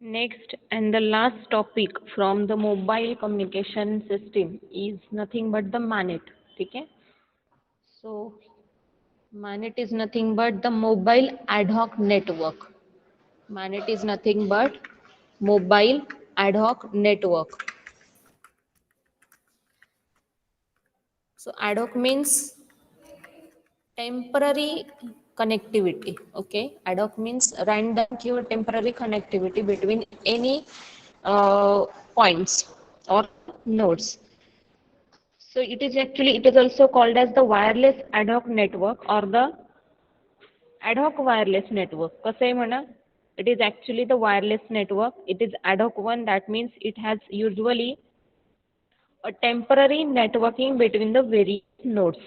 Next and the last topic from the mobile communication system is nothing but the MANET. Okay? So MANET is nothing but the mobile ad hoc network. MANET is nothing but mobile ad hoc network. So ad hoc means temporary connectivity. Okay, ad hoc means random or temporary connectivity between any uh, points or nodes. So it is also called as the wireless ad hoc network or the ad hoc wireless network. कसं आहे म्हणा, it is actually the wireless network. It is ad hoc one. That means it has usually a temporary networking between the various nodes.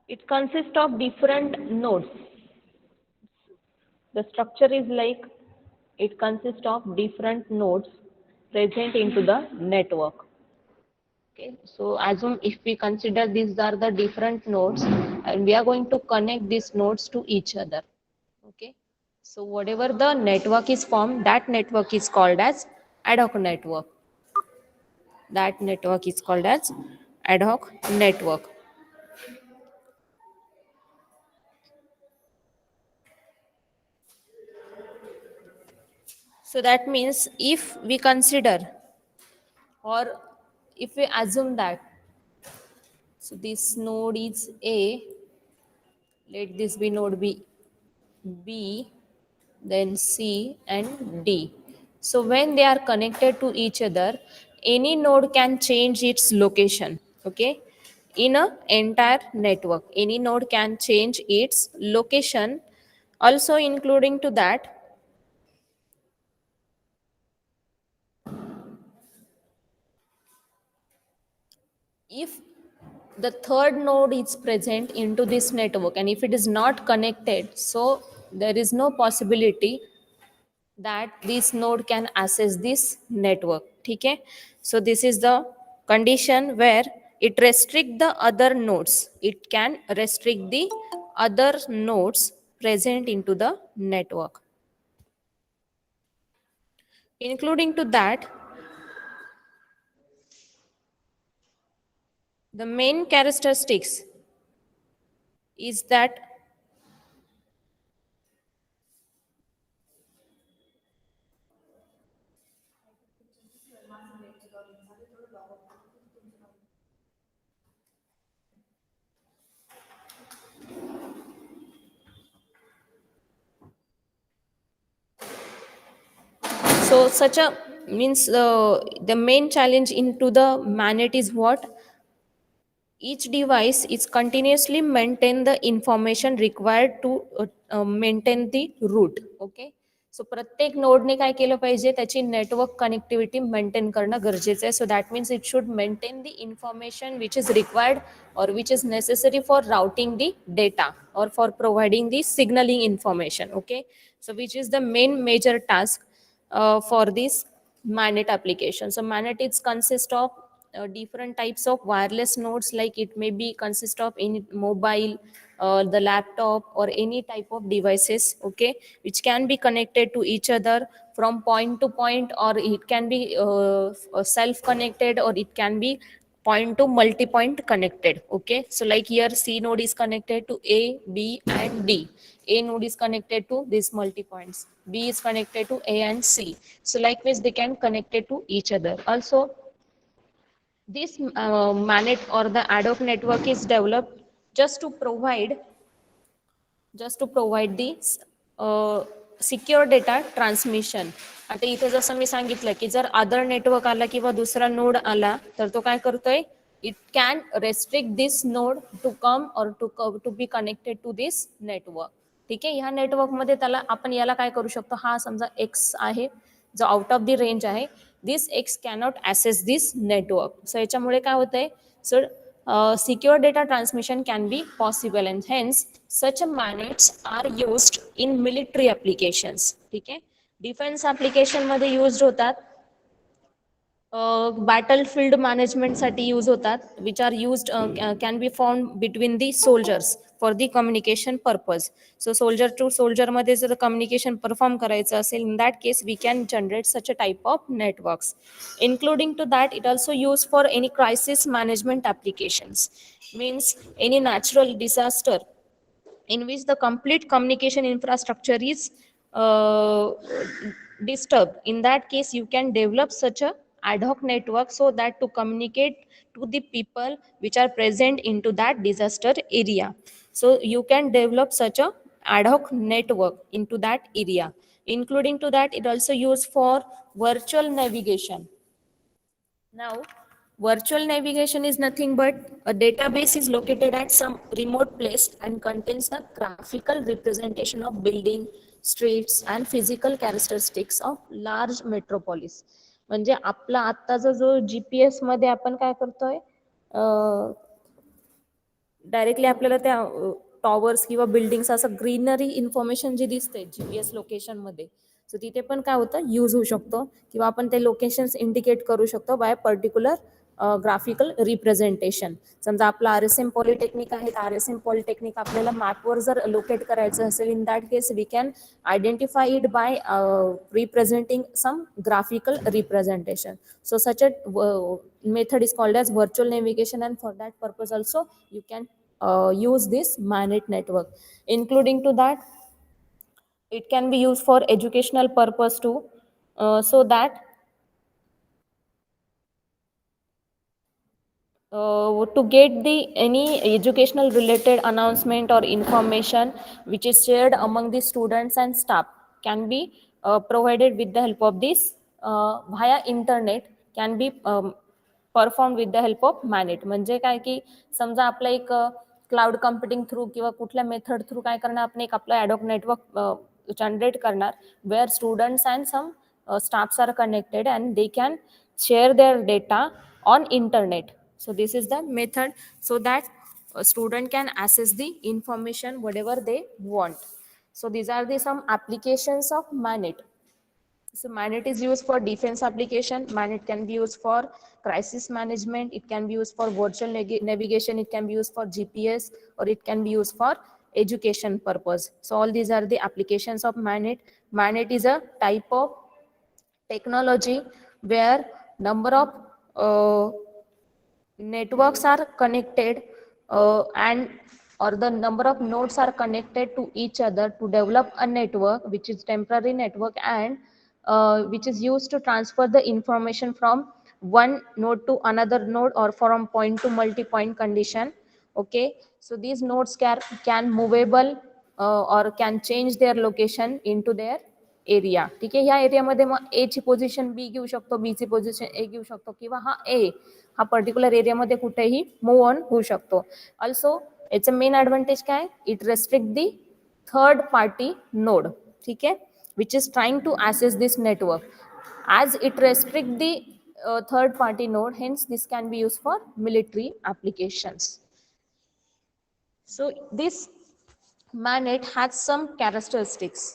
It consists of different nodes. The structure is like it consists of different nodes present into the network. Okay, so assume if we consider these are the different nodes and we are going to connect these nodes to each other. Okay, so whatever the network is formed, that network is called as ad hoc network. That network is called as ad hoc network. So that means if we consider or if we assume that, so this node is A, let this be node B, then C and D. So when they are connected to each other, any node can change its location. Okay, in a entire network, any node can change its location, also including to that if the third node is present into this network and if it is not connected, so there is no possibility that this node can access this network. Okay, so this is the condition where it restrict the other nodes, it can restrict the other nodes present into the network, including to that the main characteristics is that so such a means the main challenge into the MANET is what each device is continuously maintain the information required to maintain the root. Okay, सो प्रत्येक नोडने काय केलं पाहिजे त्याची network connectivity maintain करणं गरजेचं आहे. सो that means it should maintain the information which is required or which is necessary for routing the data or for providing the signaling information. Okay, so which is the main major task for this MANET application. So MANET is consist of different types of wireless nodes, like it may be consist of any mobile, the laptop or any type of devices. Okay, which can be connected to each other from point to point, or it can be self connected, or it can be point to multi point connected. Okay, so like here C node is connected to A, B and D. A node is connected to these multi points, B is connected to A and C. So likewise they can connect it to each other. Also this MANET or the ad hoc network is developed just to provide the secure data transmission. आता इथे जसं मी सांगितलं की जर other network आला किंवा दुसरा node आला तर तो काय करतोय, it can restrict this node to come or to be connected to this network. ठीक आहे, ह्या नेटवर्कमध्ये त्याला आपण याला काय करू शकतो, हा समजा एक्स आहे जो आउट ऑफ द रेंज आहे, this X cannot access this network. So याच्यामुळे काय होतंय, सो secure data transmission can be possible and hence such manets are used in military applications. ठीक आहे, डिफेन्स ऍप्लिकेशन मध्ये युज्ड होतात. battlefield management साठी use होतात, which are used can be found between the soldiers for the communication purpose. So soldier to soldier मध्ये जर communication perform करायचं असेल, in that case we can generate such a type of networks. Including to that, it also used for any crisis management applications, means any natural disaster in which the complete communication infrastructure is uh, disturbed. In that case, you can develop such a ad hoc network so that to communicate to the people which are present into that disaster area. So you can develop such a ad hoc network into that area. Including to that, it also used for virtual navigation. Now, virtual navigation is nothing but a database is located at some remote place and contains a graphical representation of building, streets and physical characteristics of large metropolis. म्हणजे आपला आत्ताचा जो GPS मध्ये आपण काय करतोय, directly आपल्याला त्या टॉवर्स किंवा बिल्डिंग्स असं ग्रीनरी इन्फॉर्मेशन जी दिसते GPS लोकेशनमध्ये, सो तिथे पण काय होतं यूज होऊ शकतो किंवा आपण ते लोकेशन्स इंडिकेट करू शकतो बाय पर्टिक्युलर ग्राफिकल रिप्रेझेंटेशन. समजा आपलं RSM पॉलिटेक्निक आहे, RSM पॉलिटेक्निक आपल्याला मॅपवर जर लोकेट करायचं असेल, in that case we can identify it by representing some graphical representation. So such a method is called as virtual navigation, and for that purpose also you can use this MANET network. Including to that, it can be used for educational purpose too, so that to get the any educational related announcement or information which is shared among the students and staff can be provided with the help of this via internet, can be performed with the help of MANET. म्हणजे काय की समजा आपलं एक cloud computing through किंवा कुठल्या method through काय करणार, आपण एक आपलं ॲडॉक नेटवर्क जनरेट करणार, where students and some staffs are connected and they can share their data on internet. So this is the method so that a student can access the information whatever they want. So these are the some applications of MANET. So MANET is used for defense application. MANET can be used for crisis management. It can be used for virtual navigation. It can be used for GPS, or it can be used for education purpose. So all these are the applications of MANET. MANET is a type of technology where number of networks are connected and or the number of nodes are connected to each other to develop a network which is temporary network, and which is used to transfer the information from one node to another node or from point to multi-point condition. Okay, so these nodes can movable or can change their location into their area. ठीक आहे, ह्या एरियामध्ये मग ए ची position B घेऊ शकतो, B ची position ए घेऊ शकतो, किंवा हा ए हा पर्टिक्युलर एरियामध्ये कुठेही मूव्ह ऑन होऊ शकतो. ऑल्सो याचं मेन ॲडव्हान्टेज काय, it restrict the third party node. ठीक आहे, which is trying to access this network. As it restrict the third party node, hence this can be used for military applications. So this MANET has some characteristics.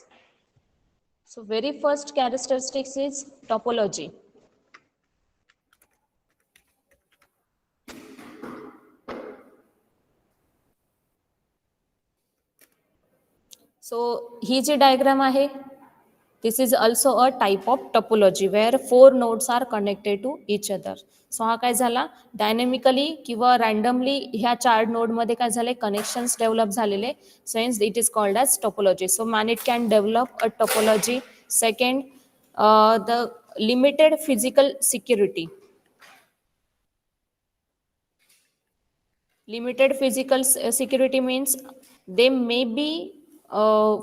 So very first characteristics is topology. So ही जी diagram आहे, this is also a type of topology where four nodes are connected to each other. So हा काय झाला, dynamically किंवा randomly ह्या चार node मध्ये काय झाले, कनेक्शन्स डेव्हलप झालेले. So hence it is called as topology. So MANET can develop a topology. Second, the limited physical security. Limited physical security means they may be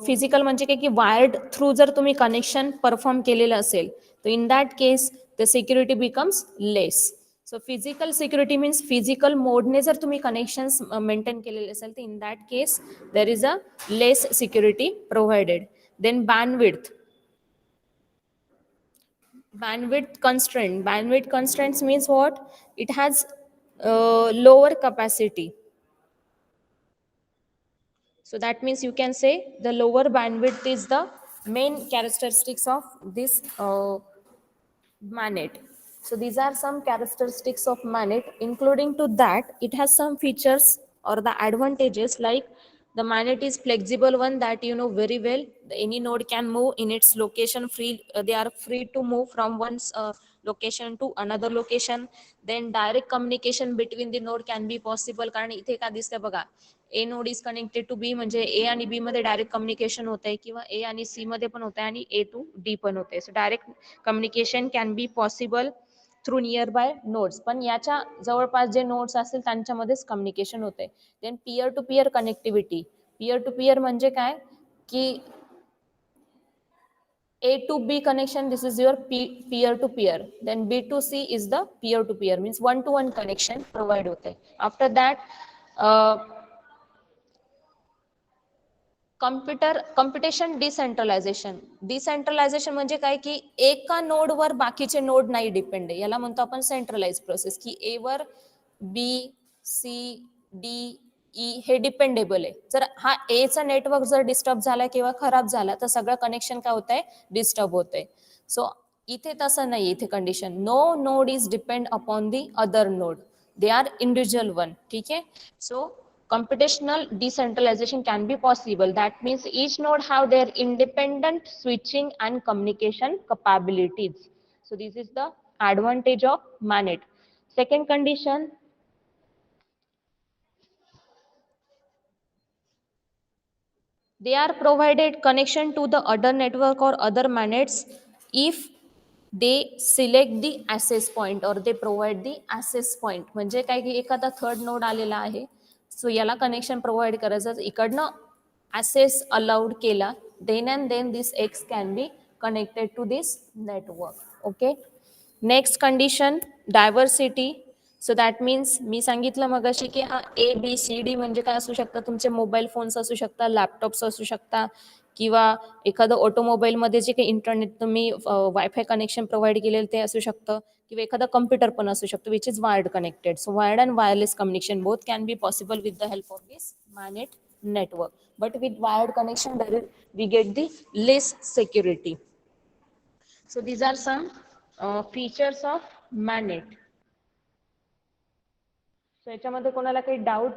physical, म्हणजे काय की वायर्ड थ्रू जर तुम्ही connection perform केलेलं असेल तर in that case the security becomes less. So physical security means physical मोडने जर तुम्ही कनेक्शन्स मेंटेन केलेले असेल तर in that case there is a less security provided. Then bandwidth constraint. Bandwidth constraints means what, it has lower capacity. So that means you can say the lower bandwidth is the main characteristics of this MANET. So these are some characteristics of MANET. Including to that, it has some features or the advantages, like the MANET is flexible one, that you know very well. Any node can move in its location free. They are free to move from one location to another location. Then direct communication between the node can be possible. कारण इथे का दिसतंय बघा, A node is connected to B, म्हणजे A आणि B मध्ये direct communication होत आहे, किंवा ए आणि सी मध्ये पण होत आहे, आणि ए टू डी पण होते. So direct communication can be possible through near by nodes. पण याच्या जवळपास जे नोड्स असतील त्यांच्यामध्येच कम्युनिकेशन होते. Then peer to peer connectivity. Peer to peer म्हणजे काय की A to B connection, this is your peer to peer. Then B to C is the peer to peer, means one to one connection provide होते. After that, computation decentralisation म्हणजे काय की एका नोडवर बाकीचे नोड नाही डिपेंड आहे. याला म्हणतो आपण सेंट्रलाइज प्रोसेस, की ए वर बी सी डी ई हे डिपेंडेबल आहे. जर हा एचा नेटवर्क जर डिस्टर्ब झाला किंवा खराब झाला तर सगळं कनेक्शन काय होत आहे, डिस्टर्ब होत आहे. सो इथे तसं नाही. इथे condition, no node is depend upon the other node, they are individual one. ठीक आहे. सो computational decentralization can be possible. That means each node have their independent switching and communication capabilities. So this is the advantage of MANET. Second condition, they are provided connection to the other network or other MANETs if they select the access point or they provide the access point. म्हणजे काय की एखादा third node आलेला आहे, सो याला connection provide करायचं, इकडनं access allowed केला, then and then this X can be connected to this network. Okay. Next condition, diversity. So that means मी सांगितलं मगाशी की हा ए बी सी डी म्हणजे काय असू शकतं, तुमचे मोबाईल फोन्स असू शकतात, लॅपटॉप्स असू शकता, किंवा एखादं ऑटोमोबाईलमध्ये जे काही इंटरनेट तुम्ही वायफाय कनेक्शन प्रोव्हाइड केलेलं ते असू शकतं, किंवा एखादा कम्प्युटर पण असू शकतो which is wired connected. So wired and wireless communication both can be possible with the help of this MANET network. But with wired connection, we get the less security. So these are some features of MANET. So याच्यामध्ये कोणाला काही doubt